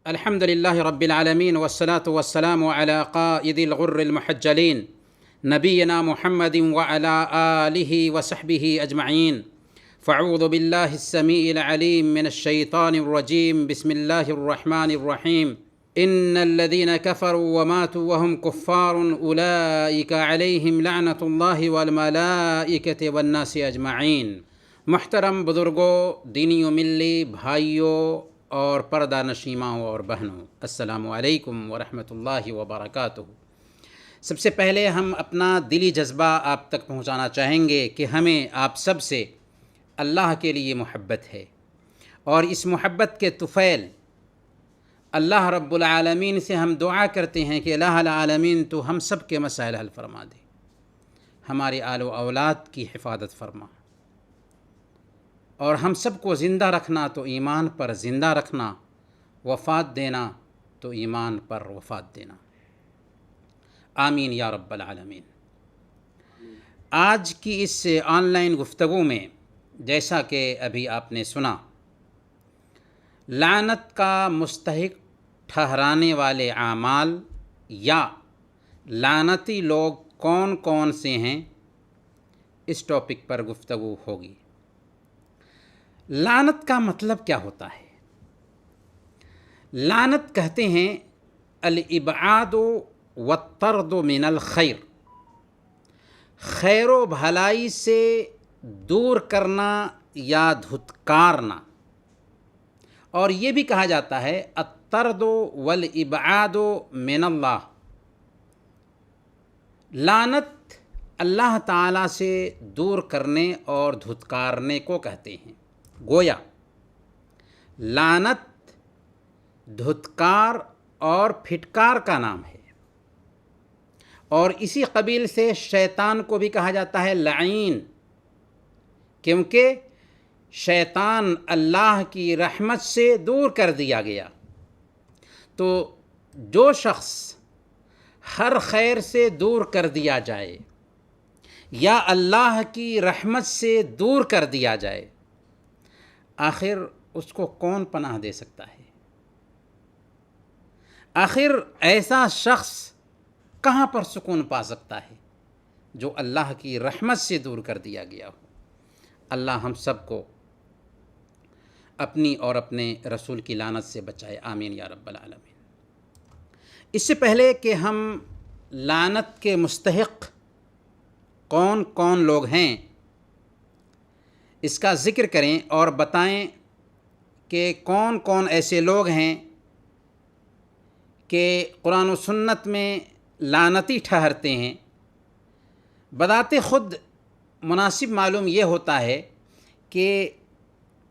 الحمد لله رب العالمين والصلاة والسلام على قائد الغر المحجلين نبينا محمد وعلى آله وصحبه أجمعين. فأعوذ بالله السميع العليم من الشيطان الرجيم. بسم الله الرحمن الرحيم. إن الذين كفروا وماتوا وهم كفار أولئك عليهم لعنة الله والملائكة والناس أجمعين. محترم بزرگوں، دینی و ملی بھائیوں اور پردہ نشیماؤں اور بہنوں، السلام علیکم ورحمۃ اللہ وبرکاتہ۔ سب سے پہلے ہم اپنا دلی جذبہ آپ تک پہنچانا چاہیں گے کہ ہمیں آپ سب سے اللہ کے لیے محبت ہے، اور اس محبت کے طفیل اللہ رب العالمین سے ہم دعا کرتے ہیں کہ الہ العالمین تو ہم سب کے مسائل حل فرما دے، ہمارے آل و اولاد کی حفاظت فرما، اور ہم سب کو زندہ رکھنا تو ایمان پر زندہ رکھنا، وفات دینا تو ایمان پر وفات دینا، آمین یا رب العالمین۔ آج کی اس آن لائن گفتگو میں جیسا کہ ابھی آپ نے سنا، لعنت کا مستحق ٹھہرانے والے اعمال یا لعنتی لوگ کون کون سے ہیں، اس ٹاپک پر گفتگو ہوگی۔ لعنت کا مطلب کیا ہوتا ہے؟ لعنت کہتے ہیں الابعاد والطرد من الخیر، خیر و بھلائی سے دور کرنا یا دھتکارنا، اور یہ بھی کہا جاتا ہے الطرد والابعاد من اللہ، لعنت اللہ تعالیٰ سے دور کرنے اور دھتکارنے کو کہتے ہیں۔ گویا لعنت دھتکار اور پھٹکار کا نام ہے، اور اسی قبیل سے شیطان کو بھی کہا جاتا ہے لعین، کیونکہ شیطان اللہ کی رحمت سے دور کر دیا گیا۔ تو جو شخص ہر خیر سے دور کر دیا جائے یا اللہ کی رحمت سے دور کر دیا جائے، آخر اس کو کون پناہ دے سکتا ہے؟ آخر ایسا شخص کہاں پر سکون پا سکتا ہے جو اللہ کی رحمت سے دور کر دیا گیا ہو؟ اللہ ہم سب کو اپنی اور اپنے رسول کی لعنت سے بچائے، آمین یا رب العالمین۔ اس سے پہلے کہ ہم لعنت کے مستحق کون کون لوگ ہیں اس کا ذکر کریں اور بتائیں کہ کون کون ایسے لوگ ہیں کہ قرآن و سنت میں لعنتی ٹھہرتے ہیں، بذات خود مناسب معلوم یہ ہوتا ہے کہ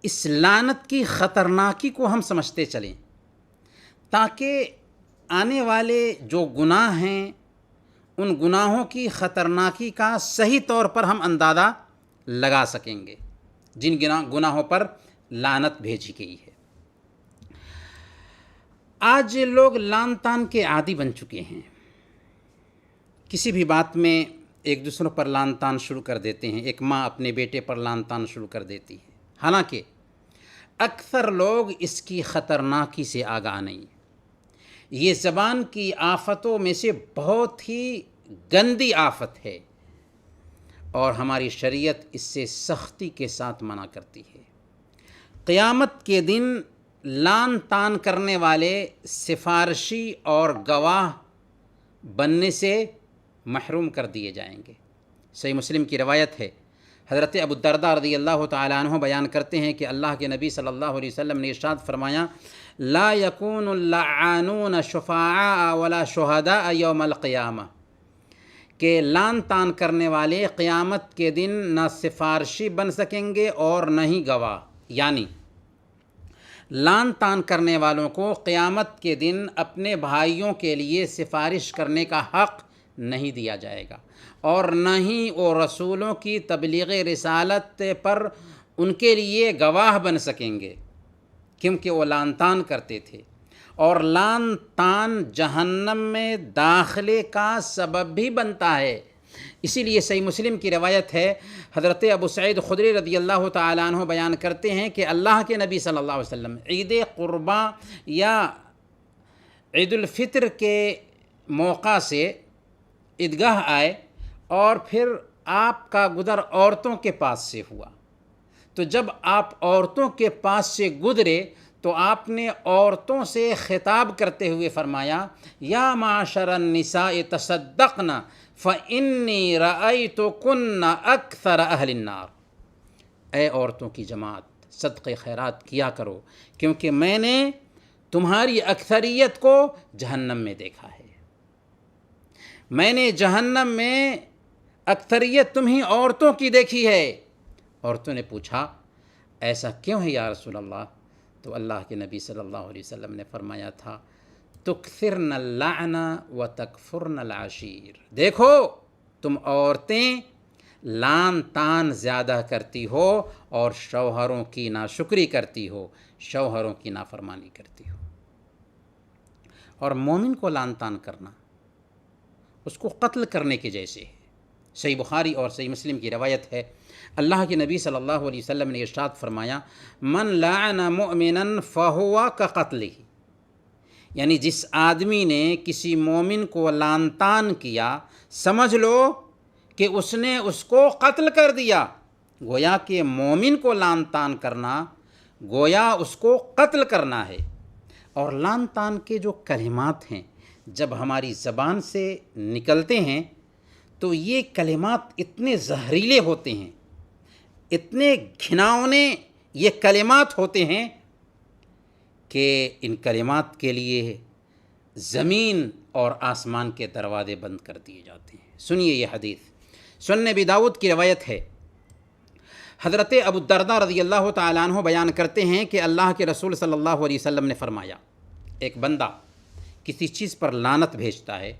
اس لعنت کی خطرناکی کو ہم سمجھتے چلیں، تاکہ آنے والے جو گناہ ہیں ان گناہوں کی خطرناکی کا صحیح طور پر ہم اندازہ لگا سکیں گے جن گناہوں پر لعنت بھیجی گئی ہے۔ آج لوگ لعن طعن کے عادی بن چکے ہیں، کسی بھی بات میں ایک دوسروں پر لعن طعن شروع کر دیتے ہیں۔ ایک ماں اپنے بیٹے پر لعن طعن شروع کر دیتی ہے، حالانکہ اکثر لوگ اس کی خطرناکی سے آگاہ نہیں۔ یہ زبان کی آفتوں میں سے بہت ہی گندی آفت ہے، اور ہماری شریعت اس سے سختی کے ساتھ منع کرتی ہے۔ قیامت کے دن لعن طعن کرنے والے سفارشی اور گواہ بننے سے محروم کر دیے جائیں گے۔ صحیح مسلم کی روایت ہے، حضرت ابو الدرداء رضی اللہ تعالیٰ عنہ بیان کرتے ہیں کہ اللہ کے نبی صلی اللہ علیہ وسلم نے ارشاد فرمایا، لا یکون اللعانون شفعاء ولا شہداء یوم القیامہ، کہ لعن طعن کرنے والے قیامت کے دن نہ سفارشی بن سکیں گے اور نہ ہی گواہ، یعنی لعن طعن کرنے والوں کو قیامت کے دن اپنے بھائیوں کے لیے سفارش کرنے کا حق نہیں دیا جائے گا، اور نہ ہی وہ رسولوں کی تبلیغ رسالت پر ان کے لیے گواہ بن سکیں گے، کیونکہ وہ لعن طعن کرتے تھے، اور لعن طعن جہنم میں داخلے کا سبب بھی بنتا ہے۔ اسی لیے صحیح مسلم کی روایت ہے، حضرت ابو سعید خدری رضی اللہ تعالیٰ عنہ بیان کرتے ہیں کہ اللہ کے نبی صلی اللہ علیہ وسلم عید قرباں یا عید الفطر کے موقع سے عیدگاہ آئے اور پھر آپ کا گزر عورتوں کے پاس سے ہوا، تو جب آپ عورتوں کے پاس سے گزرے تو آپ نے عورتوں سے خطاب کرتے ہوئے فرمایا، یا معاشر النساء تصدقن فإنی رأیتکن اکثر اہل النار، اے عورتوں کی جماعت صدقہ خیرات کیا کرو، کیونکہ میں نے تمہاری اکثریت کو جہنم میں دیکھا ہے، میں نے جہنم میں اکثریت تمہیں عورتوں کی دیکھی ہے۔ عورتوں نے پوچھا ایسا کیوں ہے یا رسول اللہ؟ تو اللہ کے نبی صلی اللہ علیہ وسلم نے فرمایا تھا، تکثرن اللعن و تکفرن العشیر، دیکھو تم عورتیں لعن طعن زیادہ کرتی ہو اور شوہروں کی ناشکری کرتی ہو، شوہروں کی نافرمانی کرتی ہو۔ اور مومن کو لعن طعن کرنا اس کو قتل کرنے کے جیسے ہے۔ صحیح بخاری اور صحیح مسلم کی روایت ہے، اللہ کے نبی صلی اللہ علیہ وسلم نے ارشاد فرمایا، من لعن مؤمنا فہو کقتلہ، یعنی جس آدمی نے کسی مومن کو لعن طعن کیا، سمجھ لو کہ اس نے اس کو قتل کر دیا۔ گویا کہ مومن کو لعن طعن کرنا گویا اس کو قتل کرنا ہے۔ اور لعن طعن کے جو کلمات ہیں جب ہماری زبان سے نکلتے ہیں تو یہ کلمات اتنے زہریلے ہوتے ہیں، اتنے گھناؤنے یہ کلمات ہوتے ہیں کہ ان کلمات کے لیے زمین اور آسمان کے دروازے بند کر دیے جاتے ہیں۔ سنیے یہ حدیث، سنن ابی داؤد کی روایت ہے، حضرت ابو الدرداء رضی اللہ تعالیٰ عنہ بیان کرتے ہیں کہ اللہ کے رسول صلی اللہ علیہ وسلم نے فرمایا، ایک بندہ کسی چیز پر لعنت بھیجتا ہے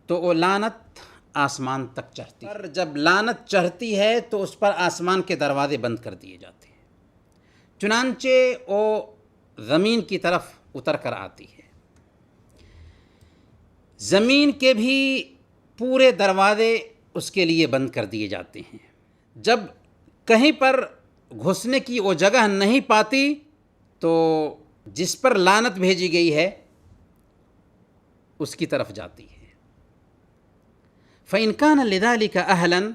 تو وہ لعنت آسمان تک چڑھتی ہے، اور جب لعنت چڑھتی ہے تو اس پر آسمان کے دروازے بند کر دیے جاتے ہیں، چنانچہ وہ زمین کی طرف اتر کر آتی ہے، زمین کے بھی پورے دروازے اس کے لیے بند کر دیے جاتے ہیں، جب کہیں پر گھسنے کی وہ جگہ نہیں پاتی تو جس پر لعنت بھیجی گئی ہے اس کی طرف جاتی ہے، فَإِنْ كَانَ لِذَلِكَ أَهْلًا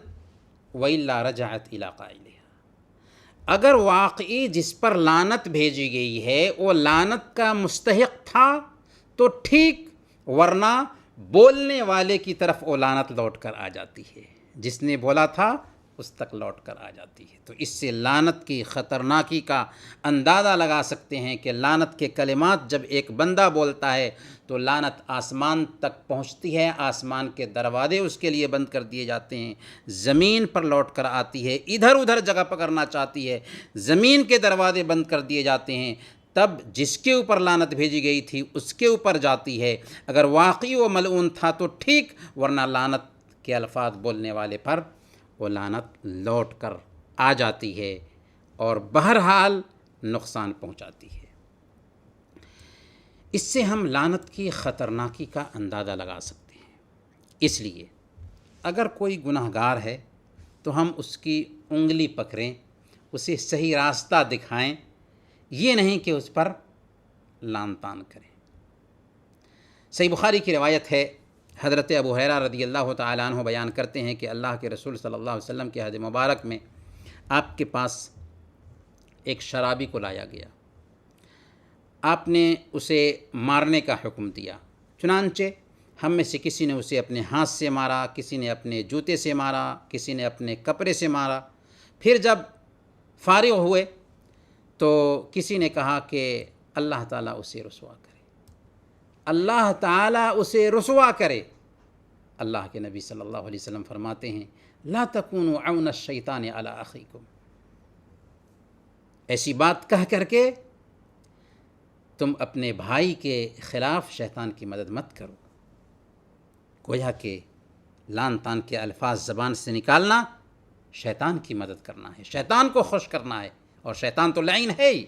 وَإِلَّا رَجَعَتْ إِلَىٰ قَائِلِهَا، اگر واقعی جس پر لعنت بھیجی گئی ہے وہ لعنت کا مستحق تھا تو ٹھیک، ورنہ بولنے والے کی طرف وہ لعنت لوٹ کر آ جاتی ہے، جس نے بولا تھا اس تک لوٹ کر آ جاتی ہے۔ تو اس سے لعنت کی خطرناکی کا اندازہ لگا سکتے ہیں کہ لعنت کے کلمات جب ایک بندہ بولتا ہے تو لعنت آسمان تک پہنچتی ہے، آسمان کے دروازے اس کے لیے بند کر دیے جاتے ہیں، زمین پر لوٹ کر آتی ہے، ادھر ادھر جگہ پکڑنا چاہتی ہے، زمین کے دروازے بند کر دیے جاتے ہیں، تب جس کے اوپر لعنت بھیجی گئی تھی اس کے اوپر جاتی ہے، اگر واقعی وہ ملعون تھا تو ٹھیک، ورنہ لعنت کے الفاظ بولنے والے پر وہ لعنت لوٹ کر آ جاتی ہے اور بہرحال نقصان پہنچاتی ہے۔ اس سے ہم لعنت کی خطرناکی کا اندازہ لگا سکتے ہیں۔ اس لیے اگر کوئی گناہ گار ہے تو ہم اس کی انگلی پکڑیں، اسے صحیح راستہ دکھائیں، یہ نہیں کہ اس پر لعن طعن کریں۔ صحیح بخاری کی روایت ہے، حضرت ابو ہریرہ رضی اللہ تعالیٰ عنہ بیان کرتے ہیں کہ اللہ کے رسول صلی اللہ علیہ وسلم کے عہد مبارک میں آپ کے پاس ایک شرابی کو لایا گیا، آپ نے اسے مارنے کا حکم دیا، چنانچہ ہم میں سے کسی نے اسے اپنے ہاتھ سے مارا، کسی نے اپنے جوتے سے مارا، کسی نے اپنے کپڑے سے مارا، پھر جب فارغ ہوئے تو کسی نے کہا کہ اللہ تعالیٰ اسے رسوا کرے، اللہ تعالیٰ اسے رسوا کرے۔ اللہ کے نبی صلی اللہ علیہ وسلم فرماتے ہیں، لا تکونوا عون الشیطان علی اخیکم، ایسی بات کہہ کر کے تم اپنے بھائی کے خلاف شیطان کی مدد مت کرو۔ گویا کہ لعن طعن کے الفاظ زبان سے نکالنا شیطان کی مدد کرنا ہے، شیطان کو خوش کرنا ہے، اور شیطان تو لعین ہے ہی۔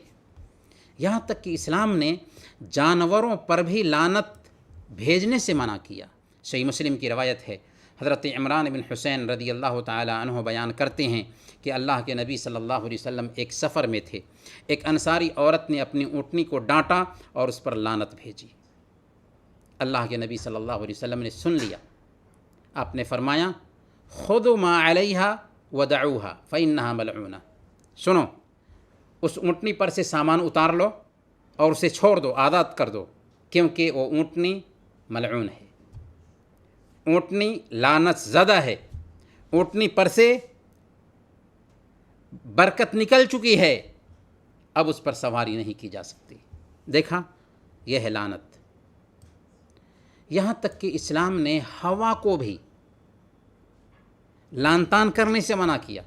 یہاں تک کہ اسلام نے جانوروں پر بھی لعنت بھیجنے سے منع کیا۔ صحیح مسلم کی روایت ہے، حضرت عمران بن حسین رضی اللہ تعالی عنہ بیان کرتے ہیں کہ اللہ کے نبی صلی اللہ علیہ وسلم ایک سفر میں تھے، ایک انصاری عورت نے اپنی اونٹنی کو ڈانٹا اور اس پر لعنت بھیجی۔ اللہ کے نبی صلی اللہ علیہ وسلم نے سن لیا. آپ نے فرمایا خذوا ما علیہا ودعوها فإنها ملعونہ. سنو، اس اونٹنی پر سے سامان اتار لو اور اسے چھوڑ دو، آزاد کر دو، کیونکہ وہ اونٹنی ملعون ہے، اونٹنی لعنت زدہ ہے، اونٹنی پر سے برکت نکل چکی ہے، اب اس پر سواری نہیں کی جا سکتی. دیکھا، یہ ہے لعنت. یہاں تک کہ اسلام نے ہوا کو بھی لعن طعن کرنے سے منع کیا.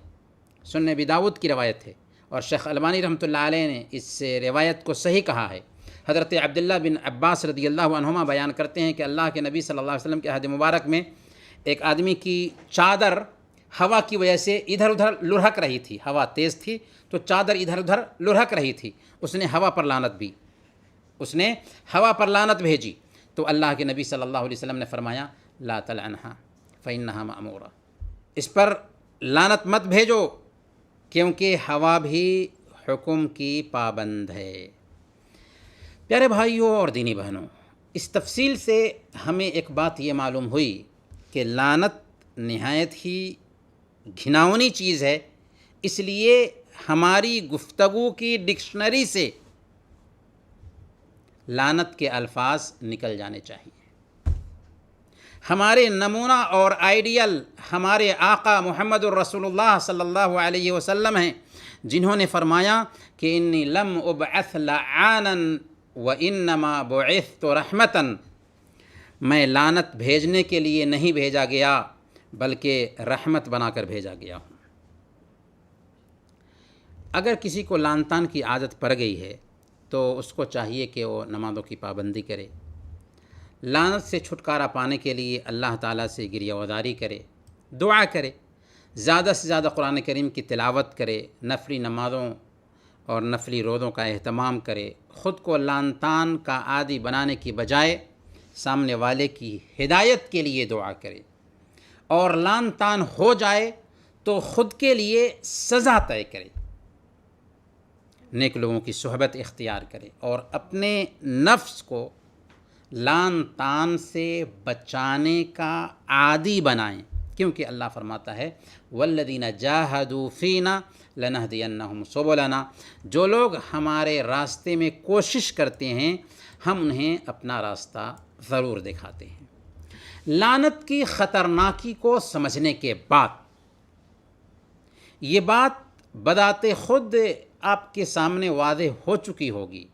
سنن ابی داؤد کی روایت ہے اور شیخ البانی رحمۃ اللہ علیہ نے اس روایت کو صحیح کہا ہے. حضرت عبداللہ بن عباس رضی اللہ عنہما بیان کرتے ہیں کہ اللہ کے نبی صلی اللہ علیہ وسلم کے عہد مبارک میں ایک آدمی کی چادر ہوا کی وجہ سے ادھر ادھر لڑھک رہی تھی. ہوا تیز تھی تو چادر ادھر ادھر لڑھک رہی تھی. اس نے ہوا پر لعنت بھیجی تو اللہ کے نبی صلی اللہ علیہ وسلم نے فرمایا لا تلعنها فإنها مأمورہ. اس پر لعنت مت بھیجو کیونکہ ہوا بھی حکم کی پابند ہے. پیارے بھائیوں اور دینی بہنوں، اس تفصیل سے ہمیں ایک بات یہ معلوم ہوئی کہ لعنت نہایت ہی گھناؤنی چیز ہے. اس لیے ہماری گفتگو کی ڈکشنری سے لعنت کے الفاظ نکل جانے چاہیے. ہمارے نمونہ اور آئیڈیل ہمارے آقا محمد الرسول اللہ صلی اللہ علیہ وسلم ہیں، جنہوں نے فرمایا کہ انی لم ابعث لعانا وانما بعثت رحمتا. میں لعنت بھیجنے کے لیے نہیں بھیجا گیا بلکہ رحمت بنا کر بھیجا گیا ہوں. اگر کسی کو لعن طعن کی عادت پڑ گئی ہے تو اس کو چاہیے کہ وہ نمازوں کی پابندی کرے، لعنت سے چھٹکارا پانے کے لیے اللہ تعالیٰ سے گریہ وزاری کرے، دعا کرے، زیادہ سے زیادہ قرآن کریم کی تلاوت کرے، نفلی نمازوں اور نفلی روزوں کا اہتمام کرے. خود کو لعن طعن کا عادی بنانے کی بجائے سامنے والے کی ہدایت کے لیے دعا کرے، اور لعن طعن ہو جائے تو خود کے لیے سزا طے کرے، نیک لوگوں کی صحبت اختیار کرے اور اپنے نفس کو لعن طعن سے بچانے کا عادی بنائیں. کیونکہ اللہ فرماتا ہے والذین جاہدوا فینا لنہدینہم سبلنا. جو لوگ ہمارے راستے میں کوشش کرتے ہیں ہم انہیں اپنا راستہ ضرور دکھاتے ہیں. لعنت کی خطرناکی کو سمجھنے کے بعد یہ بات بذات خود آپ کے سامنے واضح ہو چکی ہوگی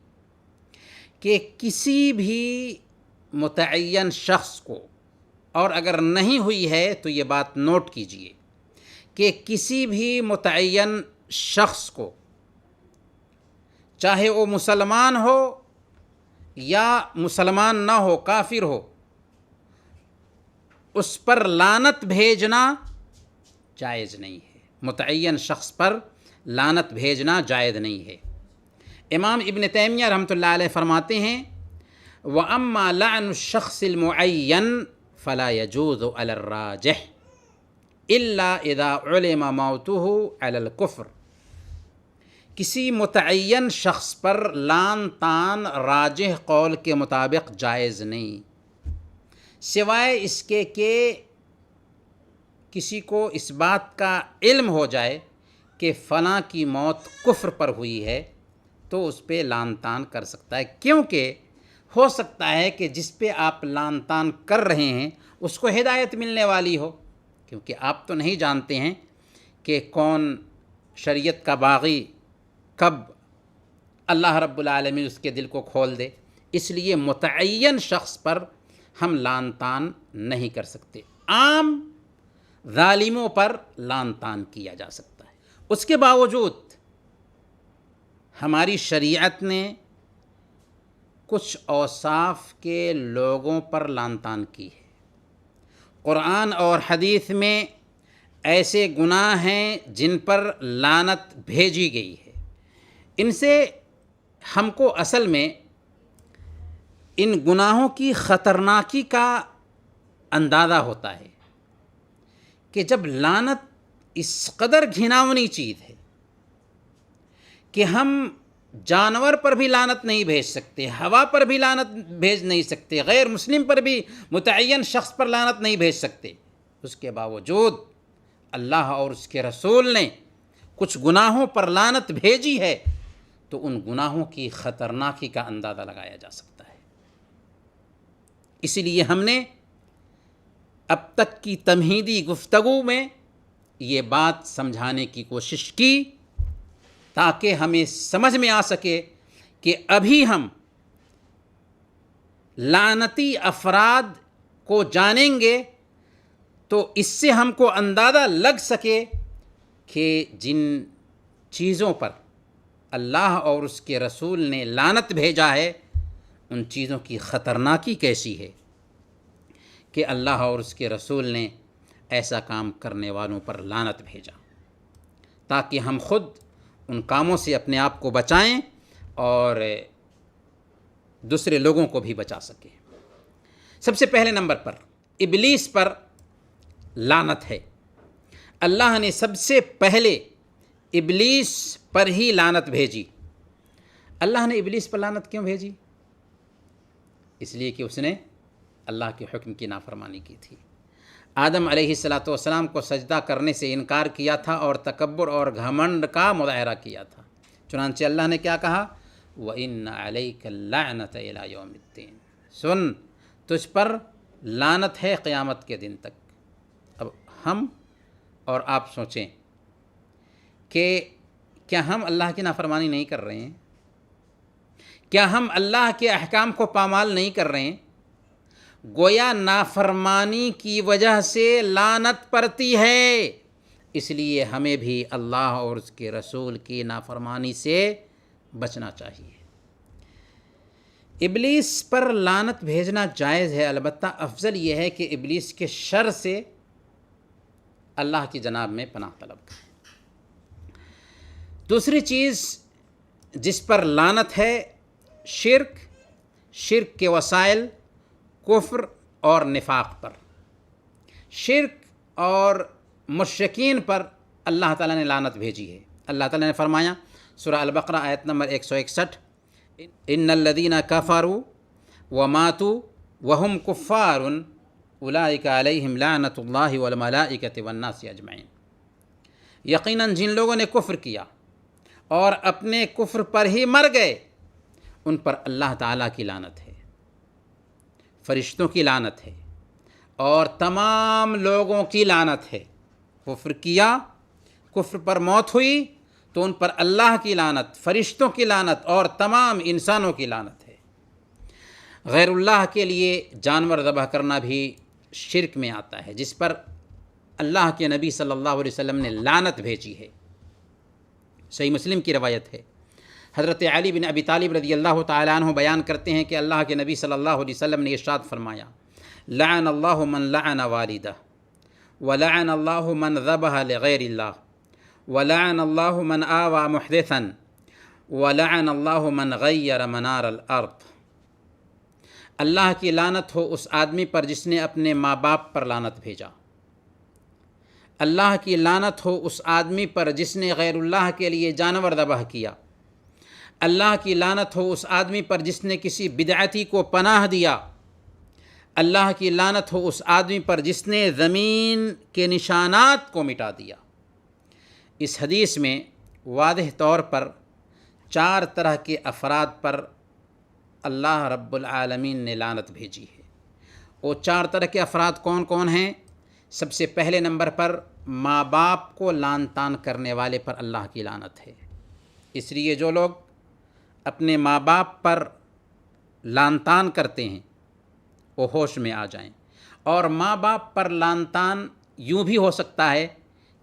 کہ کسی بھی متعین شخص کو، اور اگر نہیں ہوئی ہے تو یہ بات نوٹ کیجئے کہ کسی بھی متعین شخص کو، چاہے وہ مسلمان ہو یا مسلمان نہ ہو، کافر ہو، اس پر لعنت بھیجنا جائز نہیں ہے. متعین شخص پر لعنت بھیجنا جائز نہیں ہے. امام ابن تیمیہ رحمۃ اللہ علیہ فرماتے ہیں وَأَمَّا لَعْنُ الشَّخْصِ الْمُعَيَّنِ فَلَا يَجُوزُ عَلَى الرَّاجِحِ إِلَّا إِذَا عُلِمَ مَوْتُهُ عَلَى الْكُفْرِ. کسی متعین شخص پر لعن طعن راجح قول کے مطابق جائز نہیں، سوائے اس کے کہ کسی کو اس بات کا علم ہو جائے کہ فلاں کی موت کفر پر ہوئی ہے تو اس پہ لعن طعن کر سکتا ہے. کیونکہ ہو سکتا ہے کہ جس پہ آپ لعن طعن کر رہے ہیں اس کو ہدایت ملنے والی ہو، کیونکہ آپ تو نہیں جانتے ہیں کہ کون شریعت کا باغی کب اللہ رب العالمین اس کے دل کو کھول دے. اس لیے متعین شخص پر ہم لعن طعن نہیں کر سکتے. عام ظالموں پر لعن طعن کیا جا سکتا ہے. اس کے باوجود ہماری شریعت نے کچھ اوصاف کے لوگوں پر لعن طعن کی ہے. قرآن اور حدیث میں ایسے گناہ ہیں جن پر لعنت بھیجی گئی ہے. ان سے ہم کو اصل میں ان گناہوں کی خطرناکی کا اندازہ ہوتا ہے کہ جب لعنت اس قدر گھناؤنی چیز ہے کہ ہم جانور پر بھی لعنت نہیں بھیج سکتے، ہوا پر بھی لعنت بھیج نہیں سکتے، غیر مسلم پر بھی متعین شخص پر لعنت نہیں بھیج سکتے۔ اس کے باوجود اللہ اور اس کے رسول نے کچھ گناہوں پر لعنت بھیجی ہے تو ان گناہوں کی خطرناکی کا اندازہ لگایا جا سکتا ہے۔ اسی لیے ہم نے اب تک کی تمہیدی گفتگو میں یہ بات سمجھانے کی کوشش کی تاکہ ہمیں سمجھ میں آ سکے کہ ابھی ہم لعنتی افراد کو جانیں گے تو اس سے ہم کو اندازہ لگ سکے کہ جن چیزوں پر اللہ اور اس کے رسول نے لعنت بھیجا ہے ان چیزوں کی خطرناکی کیسی ہے کہ اللہ اور اس کے رسول نے ایسا کام کرنے والوں پر لعنت بھیجا، تاکہ ہم خود ان کاموں سے اپنے آپ کو بچائیں اور دوسرے لوگوں کو بھی بچا سکیں۔ سب سے پہلے نمبر پر ابلیس پر لعنت ہے۔ اللہ نے سب سے پہلے ابلیس پر ہی لعنت بھیجی۔ اللہ نے ابلیس پر لعنت کیوں بھیجی؟ اس لیے کہ اس نے اللہ کے حکم کی نافرمانی کی تھی۔ آدم علیہ السلام کو سجدہ کرنے سے انکار کیا تھا اور تکبر اور گھمنڈ کا مظاہرہ کیا تھا، چنانچہ اللہ نے کیا کہا؟ وَإِنَّ عَلَيْكَ اللَّعْنَةَ إِلَىٰ يَوْمِ الدِّينِ، سن تجھ پر لعنت ہے قیامت کے دن تک۔ اب ہم اور آپ سوچیں کہ کیا ہم اللہ کی نافرمانی نہیں کر رہے ہیں؟ کیا ہم اللہ کے احکام کو پامال نہیں کر رہے ہیں؟ گویا نافرمانی کی وجہ سے لعنت پڑتی ہے، اس لیے ہمیں بھی اللہ اور اس کے رسول کی نافرمانی سے بچنا چاہیے۔ ابلیس پر لعنت بھیجنا جائز ہے، البتہ افضل یہ ہے کہ ابلیس کے شر سے اللہ کی جناب میں پناہ طلب کریں۔ دوسری چیز جس پر لعنت ہے شرک کے وسائل، کفر اور نفاق پر۔ شرک اور مشرکین پر اللہ تعالیٰ نے لعنت بھیجی ہے۔ اللہ تعالیٰ نے فرمایا سورہ البقرہ آیت نمبر 161، ان الذین کفروا وماتوا وهم کفار اولئک علیہم لعنت اللہ والملائکۃ والناس اجمعین۔ یقیناً جن لوگوں نے کفر کیا اور اپنے کفر پر ہی مر گئے ان پر اللہ تعالیٰ کی لعنت ہے، فرشتوں کی لعنت ہے اور تمام لوگوں کی لعنت ہے۔ کفر کیا، کفر پر موت ہوئی تو ان پر اللہ کی لعنت، فرشتوں کی لعنت اور تمام انسانوں کی لعنت ہے۔ غیر اللہ کے لیے جانور ذبح کرنا بھی شرک میں آتا ہے، جس پر اللہ کے نبی صلی اللہ علیہ وسلم نے لعنت بھیجی ہے۔ صحیح مسلم کی روایت ہے، حضرت علی بن ابی طالب رضی اللہ تعالیٰ عنہ بیان کرتے ہیں کہ اللہ کے نبی صلی اللہ علیہ وسلم نے ارشاد فرمایا، لعن اللہ من لعن والدہ، ولعن اللہ من ذبح لغیر اللہ، ولعن اللہ من آوى محدثا، ولعن اللہ من غیر منار الارض۔ اللہ کی لعنت ہو اس آدمی پر جس نے اپنے ماں باپ پر لعنت بھیجا۔ اللہ کی لعنت ہو اس آدمی پر جس نے غیر اللہ کے لیے جانور ذبح کیا۔ اللہ کی لعنت ہو اس آدمی پر جس نے کسی بدعتی کو پناہ دیا۔ اللہ کی لعنت ہو اس آدمی پر جس نے زمین کے نشانات کو مٹا دیا۔ اس حدیث میں واضح طور پر 4 طرح کے افراد پر اللہ رب العالمین نے لعنت بھیجی ہے۔ وہ 4 طرح کے افراد کون کون ہیں؟ سب سے پہلے نمبر پر ماں باپ کو لعن طعن کرنے والے پر اللہ کی لعنت ہے۔ اس لیے جو لوگ اپنے ماں باپ پر لعن طعن کرتے ہیں وہ ہوش میں آ جائیں۔ اور ماں باپ پر لعن طعن یوں بھی ہو سکتا ہے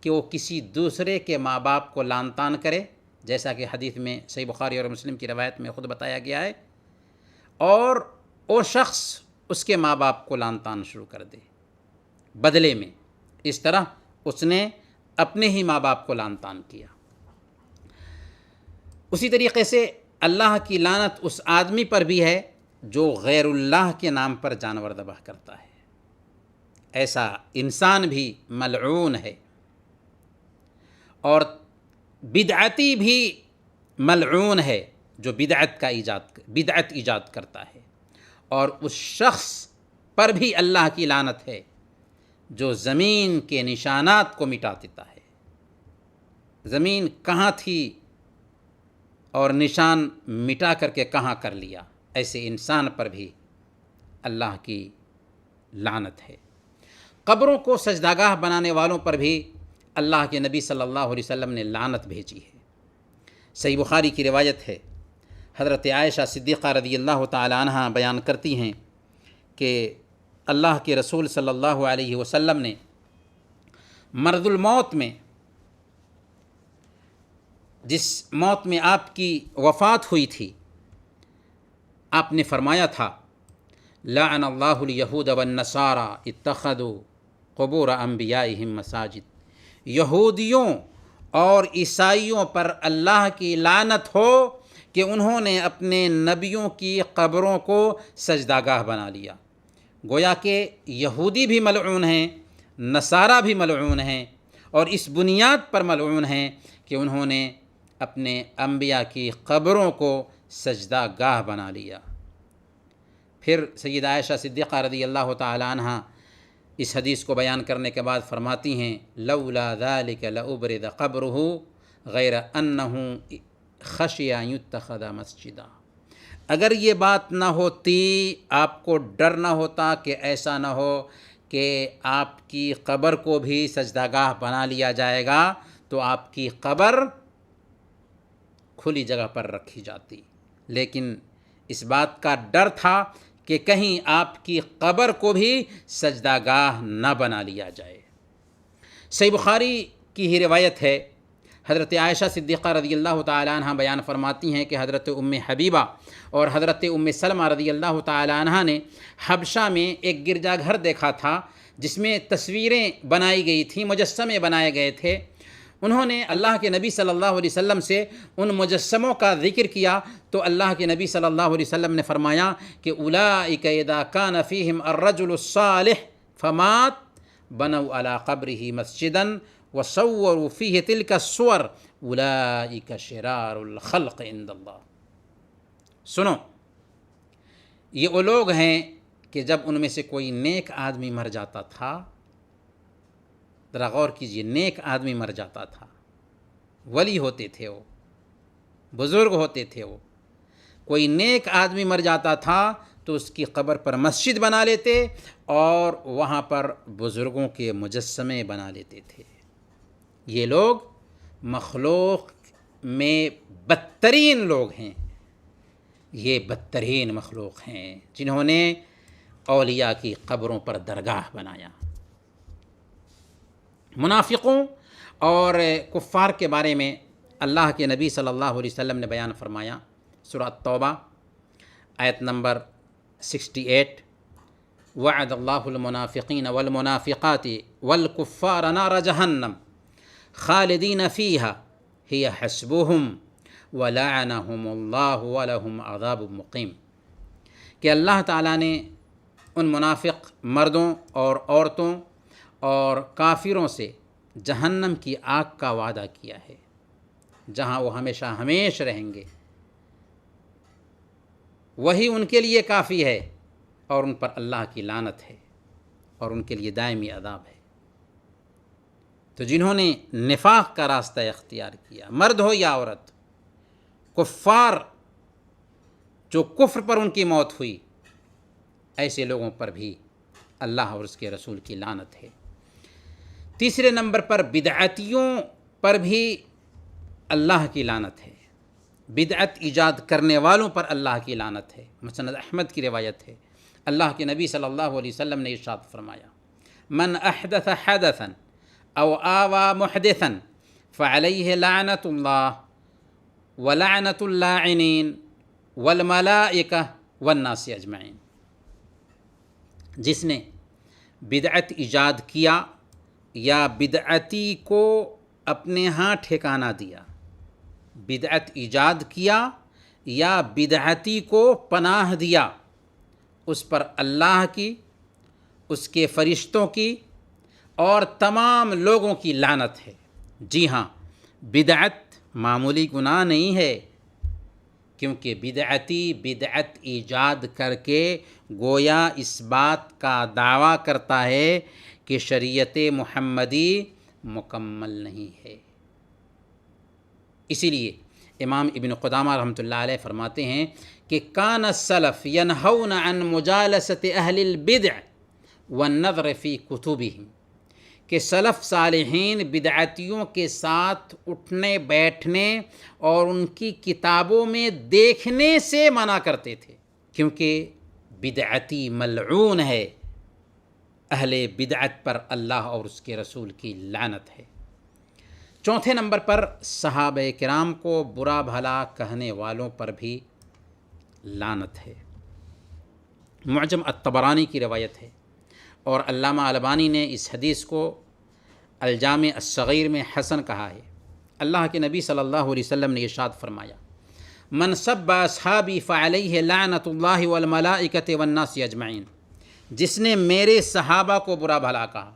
کہ وہ کسی دوسرے کے ماں باپ کو لعن طعن کرے، جیسا کہ حدیث میں صحیح بخاری اور مسلم کی روایت میں خود بتایا گیا ہے، اور وہ شخص اس کے ماں باپ کو لعن طعن شروع کر دے بدلے میں۔ اس طرح اس نے اپنے ہی ماں باپ کو لعن طعن کیا۔ اسی طریقے سے اللہ کی لعنت اس آدمی پر بھی ہے جو غیر اللہ کے نام پر جانور ذبح کرتا ہے۔ ایسا انسان بھی ملعون ہے اور بدعتی بھی ملعون ہے، جو بدعت ایجاد کرتا ہے، اور اس شخص پر بھی اللہ کی لعنت ہے جو زمین کے نشانات کو مٹا دیتا ہے۔ زمین کہاں تھی اور نشان مٹا کر کے کہاں کر لیا، ایسے انسان پر بھی اللہ کی لعنت ہے۔ قبروں کو سجداگاہ بنانے والوں پر بھی اللہ کے نبی صلی اللہ علیہ وسلم نے لعنت بھیجی ہے۔ صحیح بخاری کی روایت ہے، حضرت عائشہ صدیقہ رضی اللہ تعالی عنہ بیان کرتی ہیں کہ اللہ کے رسول صلی اللہ علیہ وسلم نے مرض الموت میں، جس موت میں آپ کی وفات ہوئی تھی، آپ نے فرمایا تھا لعن اللہ الیہود والنصارى اتخذوا قبور انبیائہم مساجد، یہودیوں اور عیسائیوں پر اللہ کی لعنت ہو کہ انہوں نے اپنے نبیوں کی قبروں کو سجدہ گاہ بنا لیا۔ گویا کہ یہودی بھی ملعون ہیں، نصارہ بھی ملعون ہیں، اور اس بنیاد پر ملعون ہیں کہ انہوں نے اپنے انبیاء کی قبروں کو سجدہ گاہ بنا لیا۔ پھر سیدہ عائشہ صدیقہ رضی اللہ تعالی عنہ اس حدیث کو بیان کرنے کے بعد فرماتی ہیں لولا ذلک لأبرد قبرہ غیر انہ خشی ان یتخذ مسجدا، اگر یہ بات نہ ہوتی، آپ کو ڈر نہ ہوتا کہ ایسا نہ ہو کہ آپ کی قبر کو بھی سجدہ گاہ بنا لیا جائے گا، تو آپ کی قبر کھلی جگہ پر رکھی جاتی، لیکن اس بات کا ڈر تھا کہ کہیں آپ کی قبر کو بھی سجدہ گاہ نہ بنا لیا جائے۔ صحیح بخاری کی ہی روایت ہے، حضرت عائشہ صدیقہ رضی اللہ تعالی عنہ بیان فرماتی ہیں کہ حضرت ام حبیبہ اور حضرت ام سلمہ رضی اللہ تعالی عنہ نے حبشہ میں ایک گرجا گھر دیکھا تھا جس میں تصویریں بنائی گئی تھیں، مجسمے بنائے گئے تھے۔ انہوں نے اللہ کے نبی صلی اللہ علیہ وسلم سے ان مجسموں کا ذکر کیا تو اللہ کے نبی صلی اللہ علیہ وسلم نے فرمایا کہ اولئک اذا کان فیہم الرجل الصالح فمات بنوا علی قبرہ مسجدا وصوروا فیہ تلک الصور اولئک شرار الخلق عند اللہ۔ سنو، یہ وہ لوگ ہیں کہ جب ان میں سے کوئی نیک آدمی مر جاتا تھا، ذرا غور کیجئے، نیک آدمی مر جاتا تھا، ولی ہوتے تھے، وہ بزرگ ہوتے تھے، وہ کوئی نیک آدمی مر جاتا تھا تو اس کی قبر پر مسجد بنا لیتے اور وہاں پر بزرگوں کے مجسمے بنا لیتے تھے۔ یہ لوگ مخلوق میں بدترین لوگ ہیں، یہ بدترین مخلوق ہیں جنہوں نے اولیاء کی قبروں پر درگاہ بنایا۔ منافقوں اور کفار کے بارے میں اللہ کے نبی صلی اللہ علیہ وسلم نے بیان فرمایا، سورہ توبہ آیت نمبر 68، وعد اللہ المنافقین والمنافقات والکفار نار جہنم خالدین فیہا ہی حسبہم ولعنہم اللہ ولہم عذاب مقیم، کہ اللہ تعالیٰ نے ان منافق مردوں اور عورتوں اور کافروں سے جہنم کی آگ کا وعدہ کیا ہے جہاں وہ ہمیشہ ہمیش رہیں گے، وہی ان کے لیے کافی ہے، اور ان پر اللہ کی لعنت ہے اور ان کے لیے دائمی عذاب ہے۔ تو جنہوں نے نفاق کا راستہ اختیار کیا، مرد ہو یا عورت، کفار جو کفر پر ان کی موت ہوئی، ایسے لوگوں پر بھی اللہ اور اس کے رسول کی لعنت ہے۔ تیسرے نمبر پر بدعتیوں پر بھی اللہ کی لعنت ہے، بدعت ایجاد کرنے والوں پر اللہ کی لعنت ہے۔ مسند احمد کی روایت ہے، اللہ کے نبی صلی اللہ علیہ وسلم نے ارشاد فرمایا من احدث حدثا او آوى محدثا فعليه لعنت اللہ ولعنت اللاعنین والملائکہ والناس اجمعین، جس نے بدعت ایجاد کیا یا بدعتی کو اپنے ہاں ٹھکانہ دیا، بدعت ایجاد کیا یا بدعتی کو پناہ دیا، اس پر اللہ کی، اس کے فرشتوں کی اور تمام لوگوں کی لعنت ہے۔ جی ہاں، بدعت معمولی گناہ نہیں ہے، کیونکہ بدعتی بدعت ایجاد کر کے گویا اس بات کا دعویٰ کرتا ہے کہ شریعت محمدی مکمل نہیں ہے۔ اسی لیے امام ابن قدامہ رحمۃ اللہ علیہ فرماتے ہیں کہ کان السلف ینہون عن مجالست اہل البدع والنظر فی کتبہم، کہ سلف صالحین بدعتیوں کے ساتھ اٹھنے بیٹھنے اور ان کی کتابوں میں دیکھنے سے منع کرتے تھے، کیونکہ بدعتی ملعون ہے، اہل بدعت پر اللہ اور اس کے رسول کی لعنت ہے۔ چوتھے نمبر پر صحابہ کرام کو برا بھلا کہنے والوں پر بھی لعنت ہے۔ معجم الطبرانی کی روایت ہے، اور علامہ البانی نے اس حدیث کو الجامع الصغیر میں حسن کہا ہے۔ اللہ کے نبی صلی اللہ علیہ وسلم نے ارشاد فرمایا، من سب اصحابی فعلیہ لعنت اللہ والملائکۃ والناس اجمعین، جس نے میرے صحابہ کو برا بھلا کہا،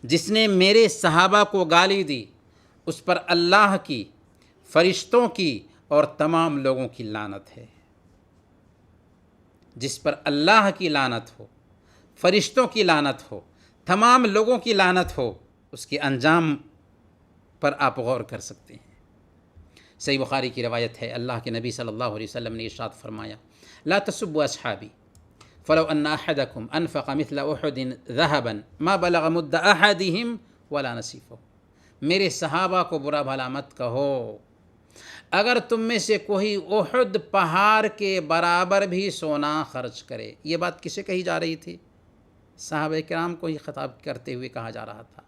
جس نے میرے صحابہ کو گالی دی، اس پر اللہ کی، فرشتوں کی اور تمام لوگوں کی لعنت ہے۔ جس پر اللہ کی لعنت ہو، فرشتوں کی لعنت ہو، تمام لوگوں کی لعنت ہو، اس کے انجام پر آپ غور کر سکتے ہیں۔ صحیح بخاری کی روایت ہے، اللہ کے نبی صلی اللہ علیہ وسلم نے ارشاد فرمایا، لا تسبوا اصحابی فلو ان احدکم انفق مثل احد ذهبا ما بلغ مد احدهم ولا نصیفہ، میرے صحابہ کو برا بھلا مت کہو، اگر تم میں سے کوئی احد پہاڑ کے برابر بھی سونا خرچ کرے۔ یہ بات کسے کہی جا رہی تھی؟ صحابہ کرام کو ہی خطاب کرتے ہوئے کہا جا رہا تھا،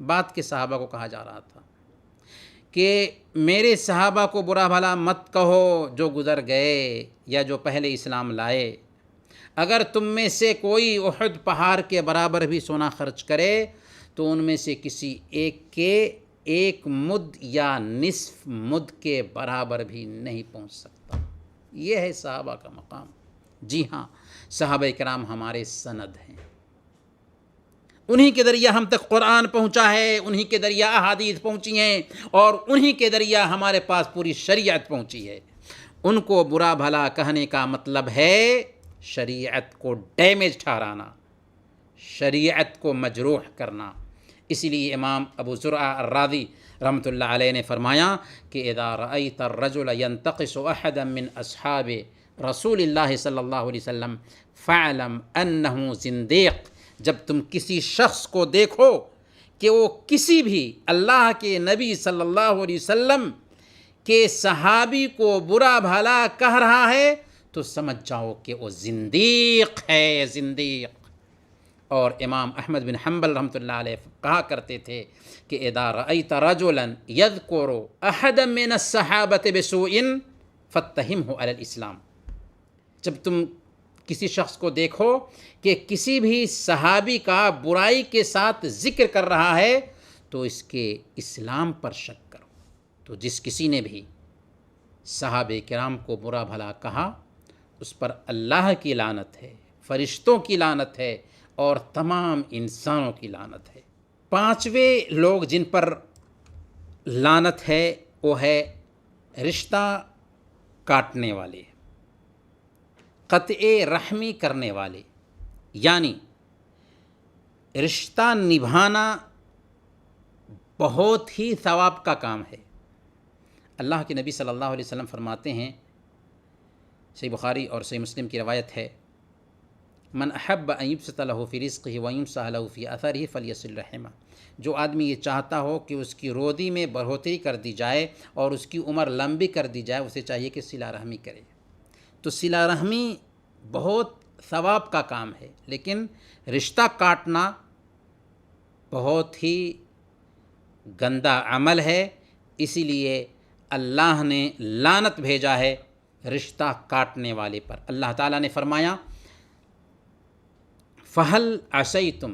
بات کے صحابہ کو کہا جا رہا تھا کہ میرے صحابہ کو برا بھلا مت کہو جو گزر گئے یا جو پہلے اسلام لائے، اگر تم میں سے کوئی احد پہاڑ کے برابر بھی سونا خرچ کرے تو ان میں سے کسی ایک کے ایک مد یا نصف مد کے برابر بھی نہیں پہنچ سکتا۔ یہ ہے صحابہ کا مقام۔ جی ہاں، صحابہ کرام ہمارے سند ہیں، انہی کے ذریعہ ہم تک قرآن پہنچا ہے، انہی کے ذریعہ احادیث پہنچی ہیں، اور انہی کے ذریعہ ہمارے پاس پوری شریعت پہنچی ہے۔ ان کو برا بھلا کہنے کا مطلب ہے شریعت کو ڈیمیج ٹھہرانا، شریعت کو مجروح کرنا۔ اسی لیے امام ابو زرع الرازی رحمۃ اللہ علیہ نے فرمایا کہ اذا رأیت الرجل ينتقص احدا من اصحاب رسول اللہ صلی اللہ علیہ وسلم فاعلم انہ زندیق، جب تم کسی شخص کو دیکھو کہ وہ کسی بھی اللہ کے نبی صلی اللہ علیہ وسلم کے صحابی کو برا بھلا کہہ رہا ہے تو سمجھ جاؤ کہ وہ زندیق ہے، زندیق۔ اور امام احمد بن حنبل رحمۃ اللہ علیہ کہا کرتے تھے کہ اذا رأیت رجلا یذکر احدا من الصحابۃ بسوء فاتہمہ علی الاسلام، جب تم کسی شخص کو دیکھو کہ کسی بھی صحابی کا برائی کے ساتھ ذکر کر رہا ہے تو اس کے اسلام پر شک کرو۔ تو جس کسی نے بھی صحابہ کرام کو برا بھلا کہا، اس پر اللہ کی لعنت ہے، فرشتوں کی لعنت ہے اور تمام انسانوں کی لعنت ہے۔ پانچویں لوگ جن پر لعنت ہے وہ ہے رشتہ کاٹنے والے، قطع رحمی کرنے والے، یعنی رشتہ نبھانا بہت ہی ثواب کا کام ہے۔ اللہ کے نبی صلی اللہ علیہ وسلم فرماتے ہیں، صحیح بخاری اور صحیح مسلم کی روایت ہے، من احب ان یبسط له فی رزقہ وینسأ له فی اثرہ فلیصل رحمہ، جو آدمی یہ چاہتا ہو کہ اس کی روزی میں بڑھوتری کر دی جائے اور اس کی عمر لمبی کر دی جائے، اسے چاہیے کہ صلہ رحمی کرے۔ تو صلہ رحمی بہت ثواب کا کام ہے، لیکن رشتہ کاٹنا بہت ہی گندا عمل ہے، اسی لیے اللہ نے لعنت بھیجا ہے رشتہ کاٹنے والے پر۔ اللہ تعالیٰ نے فرمایا، فَهَلْ عَسَيْتُمْ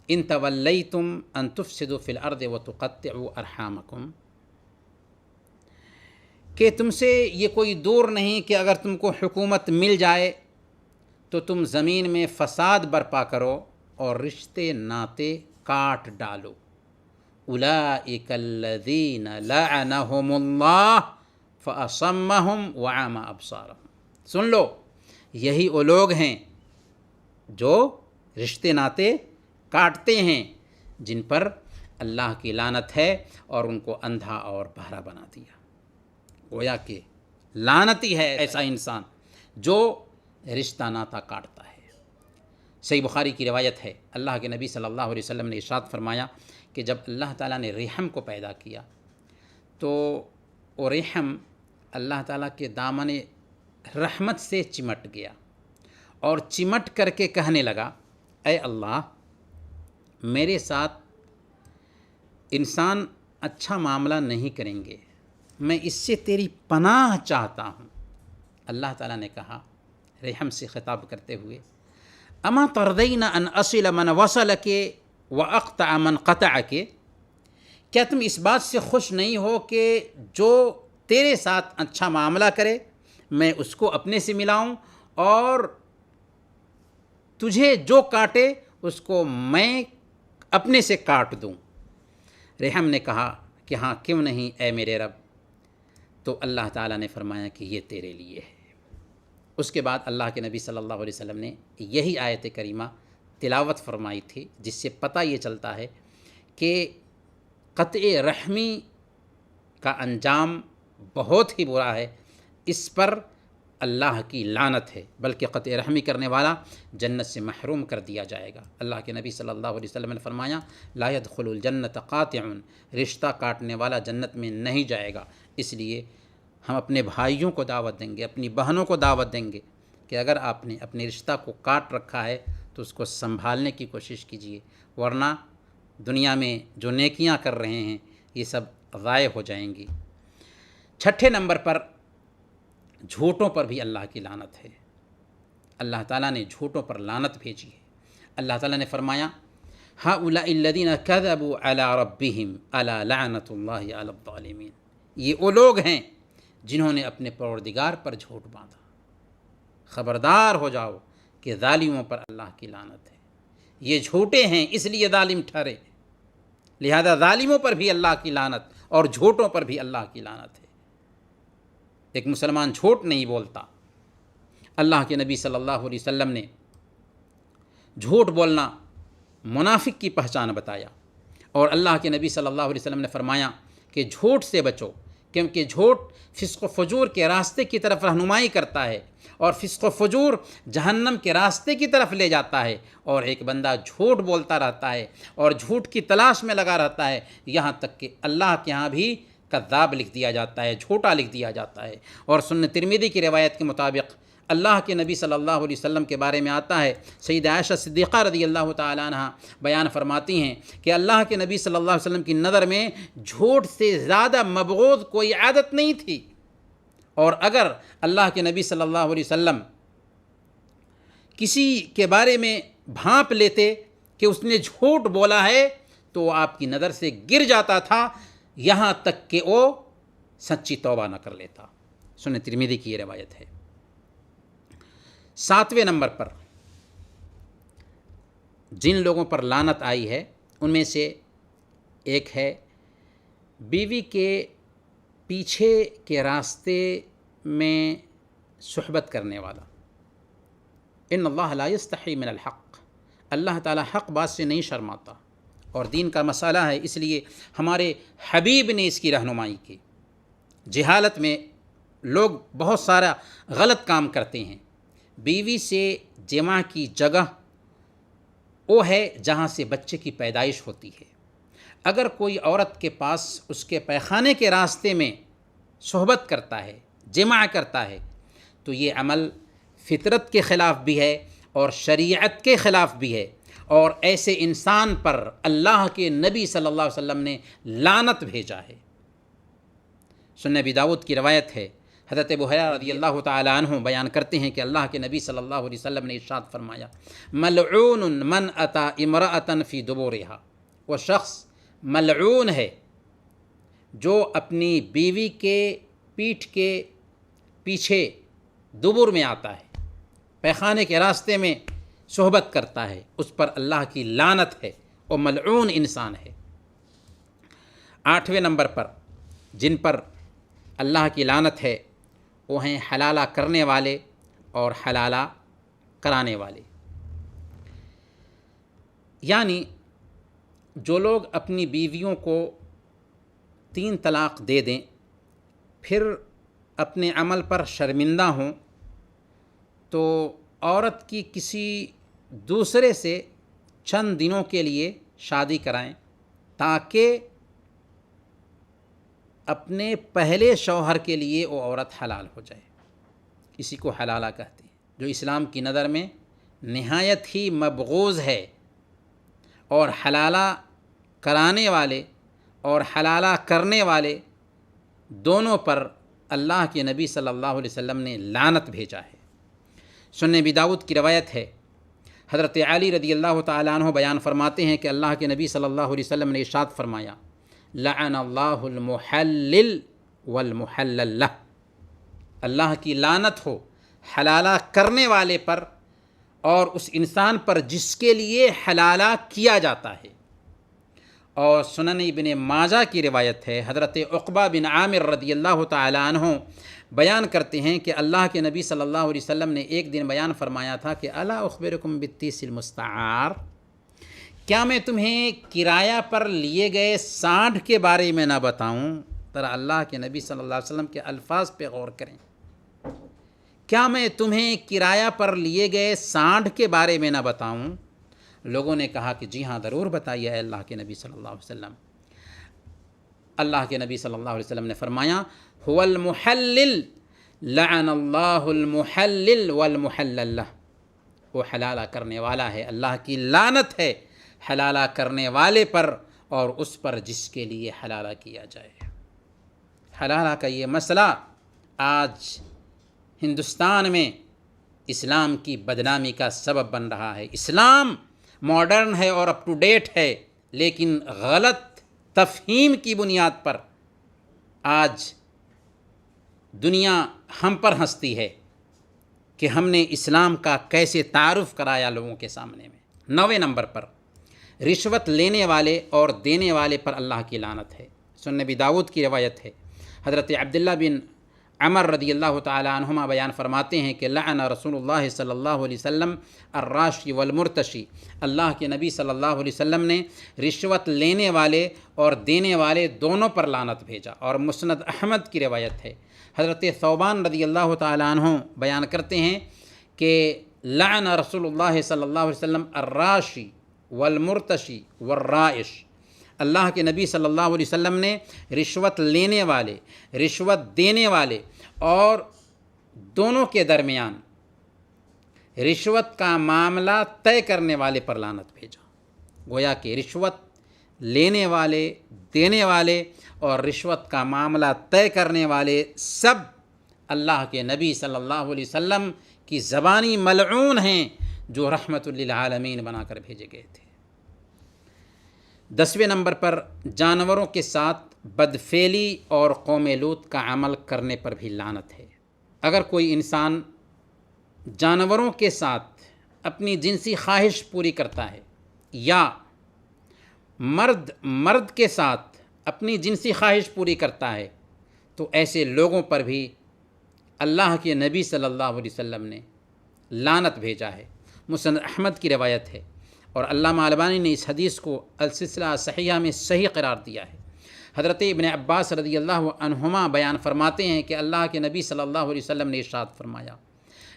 إِن تَوَلَّيْتُمْ أَن تُفْسِدُوا فِي الْأَرْضِ وَتُقَطِّعُوا أَرْحَامَكُمْ، کہ تم سے یہ کوئی دور نہیں کہ اگر تم کو حکومت مل جائے تو تم زمین میں فساد برپا کرو اور رشتے ناتے کاٹ ڈالو۔ اولئک الذین لعنہم اللہ فَأَصَمَّهُمْ وَعَمَى أَبْصَارَهُمْ۔ سن لو، یہی وہ لوگ ہیں جو رشتے ناتے کاٹتے ہیں، جن پر اللہ کی لعنت ہے اور ان کو اندھا اور بہرا بنا دیا۔ گویا کہ لعنتی ہے ایسا انسان جو رشتہ ناتا کاٹتا ہے۔ صحیح بخاری کی روایت ہے، اللہ کے نبی صلی اللہ علیہ وسلم نے ارشاد فرمایا کہ جب اللہ تعالیٰ نے رحم کو پیدا کیا تو وہ رحم اللہ تعالیٰ کے دامن رحمت سے چمٹ گیا اور چمٹ کر کے کہنے لگا، اے اللہ، میرے ساتھ انسان اچھا معاملہ نہیں کریں گے، میں اس سے تیری پناہ چاہتا ہوں۔ اللہ تعالیٰ نے کہا رحم سے خطاب کرتے ہوئے، اما ترضین ان اصل من وصلک واقطع من قطعک، کیا تم اس بات سے خوش نہیں ہو کہ جو تیرے ساتھ اچھا معاملہ کرے میں اس کو اپنے سے ملاؤں، اور تجھے جو کاٹے اس کو میں اپنے سے کاٹ دوں؟ رحم نے کہا کہ ہاں کیوں نہیں اے میرے رب۔ تو اللہ تعالیٰ نے فرمایا کہ یہ تیرے لیے ہے۔ اس کے بعد اللہ کے نبی صلی اللہ علیہ وسلم نے یہی آیت کریمہ تلاوت فرمائی تھی، جس سے پتہ یہ چلتا ہے کہ قطع رحمی کا انجام بہت ہی برا ہے، اس پر اللہ کی لعنت ہے، بلکہ قطع رحمی کرنے والا جنت سے محروم کر دیا جائے گا۔ اللہ کے نبی صلی اللہ علیہ وسلم نے فرمایا، لا يدخل الجنت قاطع، رشتہ کاٹنے والا جنت میں نہیں جائے گا۔ اس لیے ہم اپنے بھائیوں کو دعوت دیں گے، اپنی بہنوں کو دعوت دیں گے کہ اگر آپ نے اپنے رشتہ کو کاٹ رکھا ہے تو اس کو سنبھالنے کی کوشش کیجیے، ورنہ دنیا میں جو نیکیاں کر رہے ہیں یہ سب ضائع ہو جائیں گی۔ چھٹے نمبر پر جھوٹوں پر بھی اللہ کی لعنت ہے۔ اللہ تعالیٰ نے جھوٹوں پر لعنت بھیجی ہے۔ اللہ تعالیٰ نے فرمایا، هؤلاء الذين كذبوا على ربهم الا لعنت الله على الظالمين، یہ وہ لوگ ہیں جنہوں نے اپنے پروردگار پر جھوٹ باندھا۔ خبردار ہو جاؤ کہ ظالموں پر اللہ کی لعنت ہے، یہ جھوٹے ہیں اس لیے ظالم ٹھہرے، لہذا ظالموں پر بھی اللہ کی لعنت اور جھوٹوں پر بھی اللہ کی لعنت ہے۔ ایک مسلمان جھوٹ نہیں بولتا۔ اللہ کے نبی صلی اللہ علیہ وسلم نے جھوٹ بولنا منافق کی پہچان بتایا، اور اللہ کے نبی صلی اللہ علیہ وسلم نے فرمایا کہ جھوٹ سے بچو، کیونکہ جھوٹ فسق و فجور کے راستے کی طرف رہنمائی کرتا ہے، اور فسق و فجور جہنم کے راستے کی طرف لے جاتا ہے، اور ایک بندہ جھوٹ بولتا رہتا ہے اور جھوٹ کی تلاش میں لگا رہتا ہے، یہاں تک کہ اللہ کے ہاں بھی کذاب لکھ دیا جاتا ہے، جھوٹا لکھ دیا جاتا ہے۔ اور سنن ترمذی کی روایت کے مطابق اللہ کے نبی صلی اللہ علیہ وسلم کے بارے میں آتا ہے، سیدہ عائشہ صدیقہ رضی اللہ تعالیٰ عنہ بیان فرماتی ہیں کہ اللہ کے نبی صلی اللہ علیہ وسلم کی نظر میں جھوٹ سے زیادہ مبغوض کوئی عادت نہیں تھی، اور اگر اللہ کے نبی صلی اللہ علیہ وسلم کسی کے بارے میں بھانپ لیتے کہ اس نے جھوٹ بولا ہے تو وہ آپ کی نظر سے گر جاتا تھا، یہاں تک کہ وہ سچی توبہ نہ کر لیتا۔ سنن ترمذی کی یہ روایت ہے۔ 7ویں نمبر پر جن لوگوں پر لعنت آئی ہے ان میں سے ایک ہے بیوی کے پیچھے کے راستے میں صحبت کرنے والا۔ ان اللہ لا یستحی من الحق، اللہ تعالیٰ حق بات سے نہیں شرماتا، اور دین کا مسئلہ ہے، اس لیے ہمارے حبیب نے اس کی رہنمائی کی۔ جہالت میں لوگ بہت سارا غلط کام کرتے ہیں۔ بیوی سے جمع کی جگہ وہ ہے جہاں سے بچے کی پیدائش ہوتی ہے۔ اگر کوئی عورت کے پاس اس کے پیخانے کے راستے میں صحبت کرتا ہے، جمع کرتا ہے، تو یہ عمل فطرت کے خلاف بھی ہے اور شریعت کے خلاف بھی ہے، اور ایسے انسان پر اللہ کے نبی صلی اللہ علیہ وسلم نے لعنت بھیجا ہے۔ سنن ابی داؤد کی روایت ہے، حضرت ابو ہریرہ رضی اللہ تعالیٰ عنہ بیان کرتے ہیں کہ اللہ کے نبی صلی اللہ علیہ وسلم نے ارشاد فرمایا، ملعون من اتی امرأة فی دبورہا، وہ شخص ملعون ہے جو اپنی بیوی کے پیٹھ کے پیچھے دبر میں آتا ہے، پیخانے کے راستے میں صحبت کرتا ہے، اس پر اللہ کی لعنت ہے، وہ ملعون انسان ہے۔ 8ویں نمبر پر جن پر اللہ کی لعنت ہے وہ ہیں حلالہ کرنے والے اور حلالہ کرانے والے۔ یعنی جو لوگ اپنی بیویوں کو 3 طلاق دے دیں پھر اپنے عمل پر شرمندہ ہوں تو عورت کی کسی دوسرے سے چند دنوں کے لیے شادی کرائیں تاکہ اپنے پہلے شوہر کے لیے وہ عورت حلال ہو جائے۔ اسی کو حلالہ کہتے ہیں، جو اسلام کی نظر میں نہایت ہی مبغوض ہے، اور حلالہ کرانے والے اور حلالہ کرنے والے دونوں پر اللہ کے نبی صلی اللہ علیہ وسلم نے لعنت بھیجا ہے۔ سنن ابی داؤد کی روایت ہے، حضرت علی رضی اللہ تعالیٰ عنہ بیان فرماتے ہیں کہ اللہ کے نبی صلی اللہ علیہ وسلم نے ارشاد فرمایا، لعن اللہ المحلل والمحلل لہ، اللہ کی لعنت ہو حلالہ کرنے والے پر اور اس انسان پر جس کے لیے حلالہ کیا جاتا ہے۔ اور سنن ابن ماجہ کی روایت ہے، حضرت عقبہ بن عامر رضی اللہ تعالیٰ عنہ بیان کرتے ہیں کہ اللہ کے نبی صلی اللہ علیہ وسلم نے ایک دن بیان فرمایا تھا کہ الا اخبرکم بالتیس المستعار، کیا میں تمہیں کرایہ پر لیے گئے سانڈ کے بارے میں نہ بتاؤں؟ ذرا اللہ کے نبی صلی اللہ علیہ وسلم کے الفاظ پہ غور کریں، کیا میں تمہیں کرایہ پر لیے گئے سانڈ کے بارے میں نہ بتاؤں؟ لوگوں نے کہا کہ جی ہاں ضرور بتائیے اے اللہ کے نبی صلی اللہ علیہ وسلم۔ اللہ کے نبی صلی اللہ علیہ وسلم نے فرمایا، هو المحلل لعن اللہ المحلل والمحلل لہ، وہ حلالہ کرنے والا ہے، اللہ کی لعنت ہے حلالہ کرنے والے پر اور اس پر جس کے لیے حلالہ کیا جائے۔ حلالہ کا یہ مسئلہ آج ہندوستان میں اسلام کی بدنامی کا سبب بن رہا ہے۔ اسلام ماڈرن ہے اور اپ ٹو ڈیٹ ہے، لیکن غلط تفہیم کی بنیاد پر آج دنیا ہم پر ہنستی ہے کہ ہم نے اسلام کا کیسے تعارف کرایا لوگوں کے سامنے میں۔ 9ویں نمبر پر رشوت لینے والے اور دینے والے پر اللہ کی لعنت ہے۔ سنن ابی داؤد کی روایت ہے، حضرت عبداللہ بن عمر رضی اللہ تعالیٰ عنہما بیان فرماتے ہیں کہ لعن رسول اللہ صلی اللہ علیہ وسلم الراشی والمرتشی، اللہ کے نبی صلی اللہ علیہ وسلم نے رشوت لینے والے اور دینے والے دونوں پر لعنت بھیجا۔ اور مسند احمد کی روایت ہے، حضرت ثوبان رضی اللہ تعالیٰ عنہ بیان کرتے ہیں کہ لعن رسول اللہ صلی اللہ علیہ وسلم الراشی والمرتشی والرائش، اللہ کے نبی صلی اللہ علیہ وسلم نے رشوت لینے والے، رشوت دینے والے اور دونوں کے درمیان رشوت کا معاملہ طے کرنے والے پر لعنت بھیجا۔ گویا کہ رشوت لینے والے، دینے والے اور رشوت کا معاملہ طے کرنے والے سب اللہ کے نبی صلی اللہ علیہ وسلم کی زبانی ملعون ہیں، جو رحمت للعالمین بنا کر بھیجے گئے تھے۔ 10ویں نمبر پر جانوروں کے ساتھ بدفعلی اور قوم لوط کا عمل کرنے پر بھی لعنت ہے۔ اگر کوئی انسان جانوروں کے ساتھ اپنی جنسی خواہش پوری کرتا ہے یا مرد کے ساتھ اپنی جنسی خواہش پوری کرتا ہے تو ایسے لوگوں پر بھی اللہ کے نبی صلی اللہ علیہ وسلم نے لعنت بھیجا ہے۔ مسند احمد کی روایت ہے، اور علامہ البانی نے اس حدیث کو السلسلہ صحیحہ میں صحیح قرار دیا ہے۔ حضرت ابن عباس رضی اللہ عنہما بیان فرماتے ہیں کہ اللہ کے نبی صلی اللہ علیہ وسلم نے ارشاد فرمایا،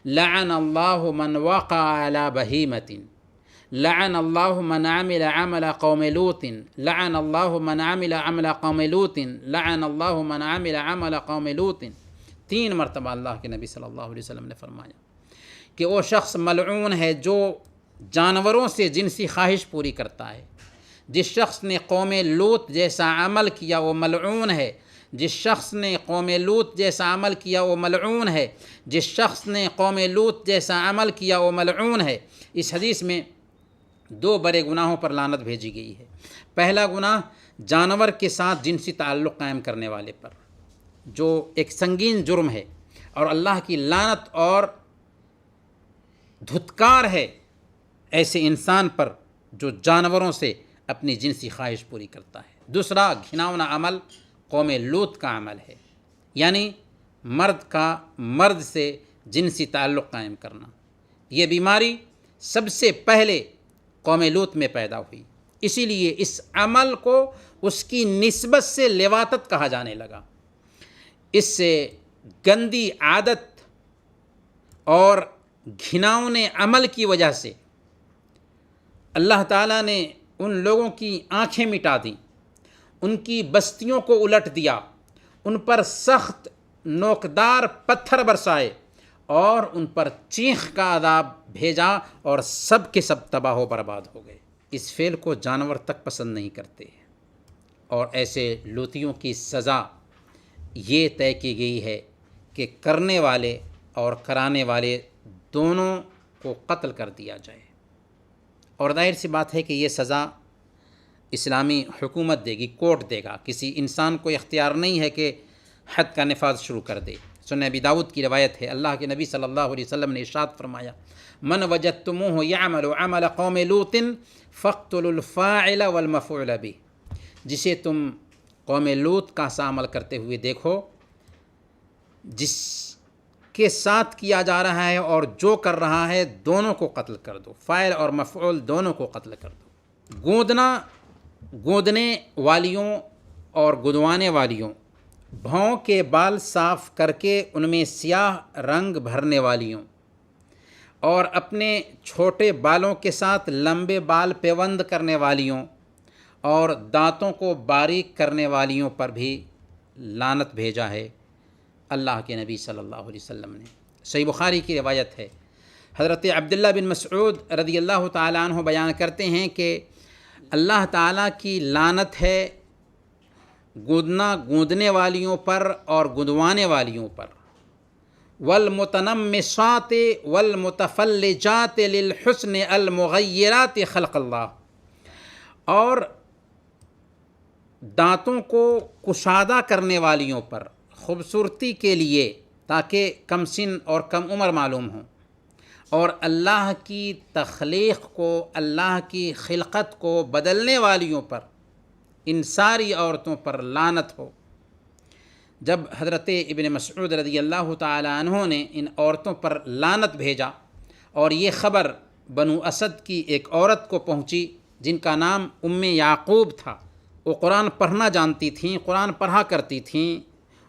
لعن اللہ من وقع علی بہیمۃ، لعن اللہ من عمل عمل قوم لوط، لعن اللہ من عمل عمل قوم لوط، لعن اللہ من عمل عمل قوم لوط۔ 3 مرتبہ اللہ کے نبی صلی اللہ علیہ وسلم نے فرمایا کہ وہ شخص ملعون ہے جو جانوروں سے جنسی خواہش پوری کرتا ہے۔ جس شخص نے قوم لوط جیسا عمل کیا وہ ملعون ہے، جس شخص نے قوم لوط جیسا عمل کیا وہ ملعون ہے، جس شخص نے قوم لوط جیسا عمل کیا وہ ملعون ہے۔ اس حدیث میں 2 بڑے گناہوں پر لعنت بھیجی گئی ہے۔ پہلا گناہ جانور کے ساتھ جنسی تعلق قائم کرنے والے پر، جو ایک سنگین جرم ہے اور اللہ کی لعنت اور دھتکار ہے ایسے انسان پر جو جانوروں سے اپنی جنسی خواہش پوری کرتا ہے۔ دوسرا گھناؤنا عمل قوم لوط کا عمل ہے، یعنی مرد کا مرد سے جنسی تعلق قائم کرنا، یہ بیماری سب سے پہلے قوم لوط میں پیدا ہوئی، اسی لیے اس عمل کو اس کی نسبت سے لواطت کہا جانے لگا۔ اس سے گندی عادت اور گھناؤنے عمل کی وجہ سے اللہ تعالیٰ نے ان لوگوں کی آنکھیں مٹا دیں، ان کی بستیوں کو الٹ دیا، ان پر سخت نوکدار پتھر برسائے اور ان پر چیخ کا عذاب بھیجا، اور سب کے سب تباہ و برباد ہو گئے۔ اس فعل کو جانور تک پسند نہیں کرتے، اور ایسے لوطیوں کی سزا یہ طے کی گئی ہے کہ کرنے والے اور کرانے والے دونوں کو قتل کر دیا جائے۔ اور ظاہر سی بات ہے کہ یہ سزا اسلامی حکومت دے گی، کورٹ دے گا، کسی انسان کو اختیار نہیں ہے کہ حد کا نفاذ شروع کر دے۔ سنن ابی داؤد کی روایت ہے، اللہ کے نبی صلی اللہ علیہ وسلم نے ارشاد فرمایا، من وجدتموہ یعمل عمل قوم لوط فاقتلوا الفاعل والمفعول به، جسے تم قوم لوط کا سا عمل کرتے ہوئے دیکھو، جس کے ساتھ کیا جا رہا ہے اور جو کر رہا ہے، دونوں کو قتل کر دو، فاعل اور مفعول دونوں کو قتل کر دو۔ گودنے والیوں اور گدوانے والیوں، بھاؤں کے بال صاف کر کے ان میں سیاہ رنگ بھرنے والیوں، اور اپنے چھوٹے بالوں کے ساتھ لمبے بال پیوند کرنے والیوں اور دانتوں کو باریک کرنے والیوں پر بھی لعنت بھیجا ہے اللہ کے نبی صلی اللہ علیہ وسلم نے۔ صحیح بخاری کی روایت ہے، حضرت عبداللہ بن مسعود رضی اللہ تعالیٰ عنہ بیان کرتے ہیں کہ اللہ تعالیٰ کی لعنت ہے گودنے والیوں پر اور گدوانے والیوں پر، والمتنمصات والمتفلجات للحسن المغیرات خلق اللہ، اور دانتوں کو کشادہ کرنے والیوں پر خوبصورتی کے لیے تاکہ کم سن اور کم عمر معلوم ہوں، اور اللہ کی تخلیق کو، اللہ کی خلقت کو بدلنے والیوں پر، ان ساری عورتوں پر لعنت ہو۔ جب حضرت ابن مسعود رضی اللہ تعالی عنہ نے ان عورتوں پر لعنت بھیجا اور یہ خبر بنو اسد کی ایک عورت کو پہنچی جن کا نام یعقوب تھا، وہ قرآن پڑھنا جانتی تھیں، قرآن پڑھا کرتی تھیں،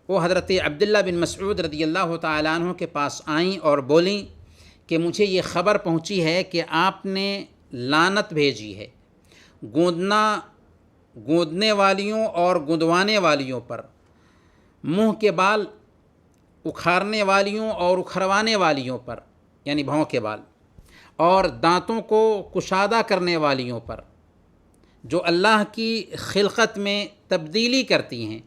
وہ حضرت عبداللہ بن مسعود رضی اللہ تعالی عنہ کے پاس آئیں اور بولیں کہ مجھے یہ خبر پہنچی ہے کہ آپ نے لعنت بھیجی ہے گودنے والیوں اور گدوانے والیوں پر، منہ کے بال اکھارنے والیوں اور اکھروانے والیوں پر، یعنی بھاؤں کے بال، اور دانتوں کو کشادہ کرنے والیوں پر، جو اللہ کی خلقت میں تبدیلی کرتی ہیں،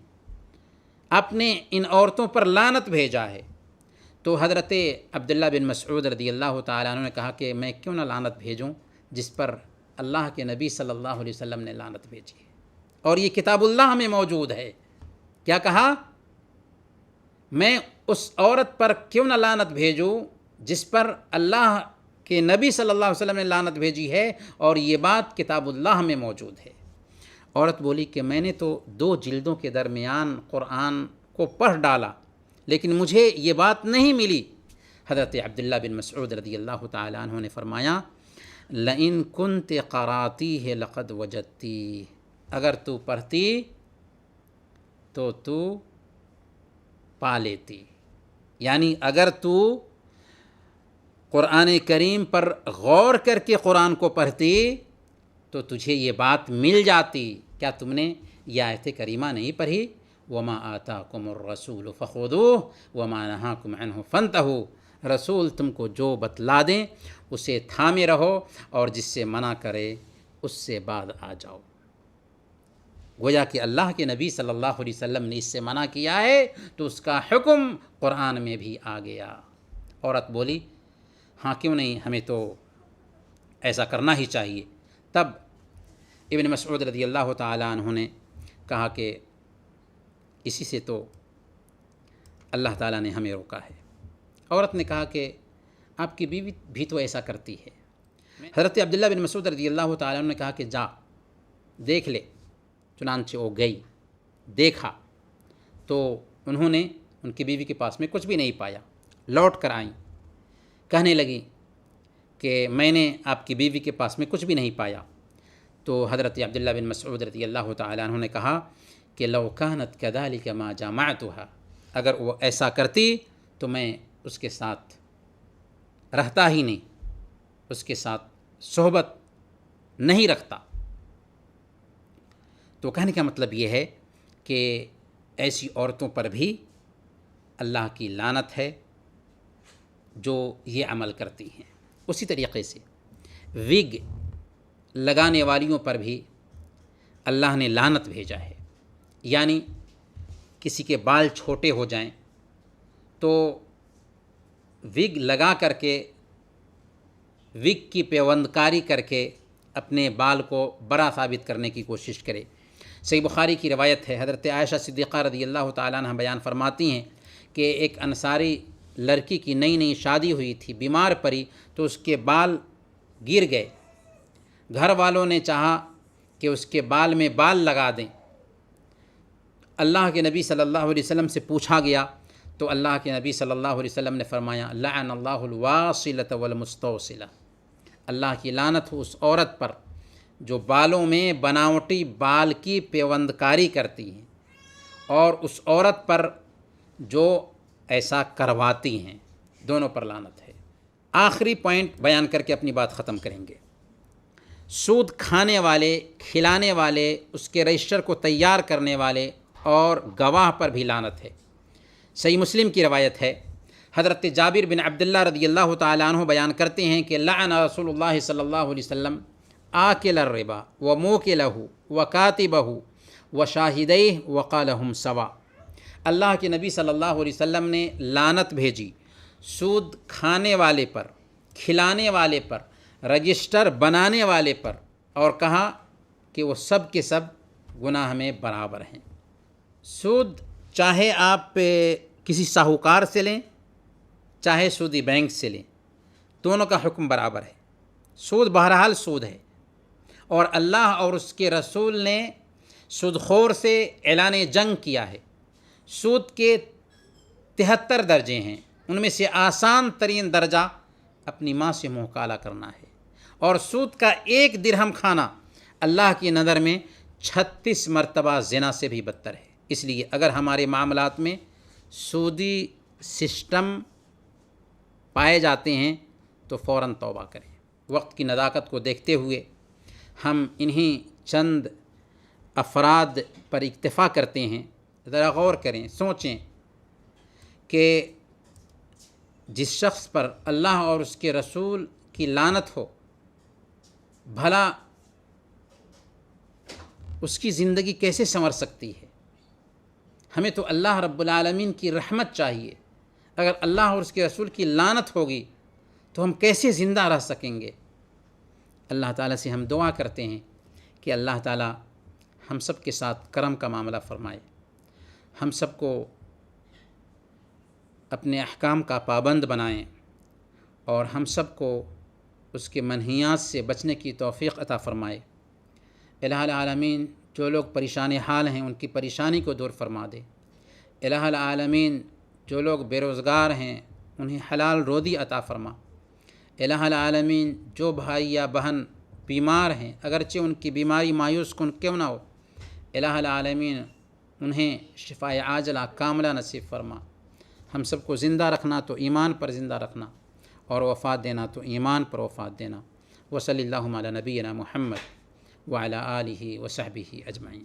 آپ نے ان عورتوں پر لعنت بھیجا ہے۔ تو حضرت عبداللہ بن مسعود رضی اللہ تعالیٰ عنہ نے کہا کہ میں کیوں نہ لعنت بھیجوں جس پر اللہ کے نبی صلی اللہ علیہ وسلم نے لعنت بھیجی ہے، اور یہ کتاب اللہ میں موجود ہے۔ کیا کہا؟ میں اس عورت پر کیوں نہ لعنت بھیجوں جس پر اللہ کہ نبی صلی اللہ علیہ وسلم نے لعنت بھیجی ہے، اور یہ بات کتاب اللہ میں موجود ہے۔ عورت بولی کہ میں نے تو 2 جلدوں کے درمیان قرآن کو پڑھ ڈالا، لیکن مجھے یہ بات نہیں ملی۔ حضرت عبداللہ بن مسعود رضی اللہ تعالیٰ عنہ نے فرمایا، لئن کنت قراتیہ لقد وجدتی، اگر تو پڑھتی تو پا لیتی، یعنی اگر تو قرآن کریم پر غور کر کے قرآن کو پڑھتی تو تجھے یہ بات مل جاتی۔ کیا تم نے یہ آیت کریمہ نہیں پڑھی؟ وما آتاکم الرسول فخذوہ وما نہاکم عنہ فانتہوا، رسول تم کو جو بتلا دیں اسے تھامے رہو، اور جس سے منع کرے اس سے بعد آ جاؤ۔ گویا کہ اللہ کے نبی صلی اللہ علیہ وسلم نے اس سے منع کیا ہے تو اس کا حکم قرآن میں بھی آ گیا۔ عورت بولی ہاں کیوں نہیں، ہمیں تو ایسا کرنا ہی چاہیے۔ تب ابن مسعود رضی اللہ تعالیٰ عنہ نے کہا کہ اسی سے تو اللہ تعالیٰ نے ہمیں روکا ہے۔ عورت نے کہا کہ آپ کی بیوی بھی تو ایسا کرتی ہے۔ حضرت عبداللہ بن مسعود رضی اللہ تعالیٰ عنہ نے کہا کہ جا دیکھ لے، چنانچہ وہ گئی، دیکھا تو انہوں نے ان کی بیوی کے پاس میں کچھ بھی نہیں پایا، لوٹ کر آئیں، کہنے لگیں کہ میں نے آپ کی بیوی کے پاس میں کچھ بھی نہیں پایا۔ تو حضرت عبداللہ بن مسعود رضی اللہ تعالیٰ عنہ نے کہا کہ لو کانت کذالک ما جامعتها، اگر وہ ایسا کرتی تو میں اس کے ساتھ رہتا ہی نہیں، اس کے ساتھ صحبت نہیں رکھتا۔ تو کہنے کا مطلب یہ ہے کہ ایسی عورتوں پر بھی اللہ کی لعنت ہے جو یہ عمل کرتی ہیں۔ اسی طریقے سے وگ لگانے والیوں پر بھی اللہ نے لعنت بھیجا ہے، یعنی کسی کے بال چھوٹے ہو جائیں تو وگ لگا کر کے، وگ کی پیوند کاری کر کے اپنے بال کو بڑا ثابت کرنے کی کوشش کرے۔ صحیح بخاری کی روایت ہے، حضرت عائشہ صدیقہ رضی اللہ تعالیٰ عنہ بیان فرماتی ہیں کہ ایک انصاری لڑکی کی نئی نئی شادی ہوئی تھی، بیمار پڑی تو اس کے بال گر گئے، گھر والوں نے چاہا کہ اس کے بال میں بال لگا دیں، اللہ کے نبی صلی اللہ علیہ وسلم سے پوچھا گیا تو اللہ کے نبی صلی اللہ علیہ وسلم نے فرمایا لعن اللہ الواصلۃ والمستوصلہ، اللہ کی لعنت ہو اس عورت پر جو بالوں میں بناوٹی بال کی پیوند کاری کرتی ہیں، اور اس عورت پر جو ایسا کرواتی ہیں، دونوں پر لعنت ہے۔ آخری پوائنٹ بیان کر کے اپنی بات ختم کریں گے۔ سود کھانے والے، کھلانے والے، اس کے رجسٹر کو تیار کرنے والے اور گواہ پر بھی لعنت ہے۔ صحیح مسلم کی روایت ہے، حضرت جابر بن عبداللہ رضی اللہ تعالیٰ عنہ بیان کرتے ہیں کہ لعن رسول اللہ صلی اللہ علیہ وسلم آکل الربا وموکلہ وکاتبہ وشاہدیہ وقالہم سوا۔ اللہ کے نبی صلی اللہ علیہ وسلم نے لعنت بھیجی سود کھانے والے پر، کھلانے والے پر، رجسٹر بنانے والے پر، اور کہا کہ وہ سب کے سب گناہ میں برابر ہیں۔ سود چاہے آپ کسی ساہوکار سے لیں، چاہے سودی بینک سے لیں، دونوں کا حکم برابر ہے۔ سود بہرحال سود ہے، اور اللہ اور اس کے رسول نے سود خور سے اعلان جنگ کیا ہے۔ سود کے 73 درجے ہیں، ان میں سے آسان ترین درجہ اپنی ماں سے منہ کالا کرنا ہے، اور سود کا 1 درہم کھانا اللہ کی نظر میں 36 مرتبہ زنا سے بھی بدتر ہے۔ اس لیے اگر ہمارے معاملات میں سودی سسٹم پائے جاتے ہیں تو فوراً توبہ کریں۔ وقت کی نزاکت کو دیکھتے ہوئے ہم انہی چند افراد پر اکتفا کرتے ہیں۔ ذرا غور کریں، سوچیں کہ جس شخص پر اللہ اور اس کے رسول کی لعنت ہو، بھلا اس کی زندگی کیسے سنور سکتی ہے؟ ہمیں تو اللہ رب العالمین کی رحمت چاہیے۔ اگر اللہ اور اس کے رسول کی لعنت ہوگی تو ہم کیسے زندہ رہ سکیں گے؟ اللہ تعالیٰ سے ہم دعا کرتے ہیں کہ اللہ تعالیٰ ہم سب کے ساتھ کرم کا معاملہ فرمائے، ہم سب کو اپنے احکام کا پابند بنائیں، اور ہم سب کو اس کے منہیات سے بچنے کی توفیق عطا فرمائے۔ الہ العالمین جو لوگ پریشان حال ہیں ان کی پریشانی کو دور فرما دے۔ الہ العالمین جو لوگ بے روزگار ہیں انہیں حلال روزی عطا فرما۔ الہ العالمین جو بھائی یا بہن بیمار ہیں، اگرچہ ان کی بیماری مایوس کن کیوں نہ ہو، الہ العالمین انہیں شفاء عاجلہ کاملہ نصیب فرما۔ ہم سب کو زندہ رکھنا تو ایمان پر زندہ رکھنا، اور وفات دینا تو ایمان پر وفات دینا۔ وصلی اللہ علی نبینا محمد وعلی آلہ وصحبہ اجمعین۔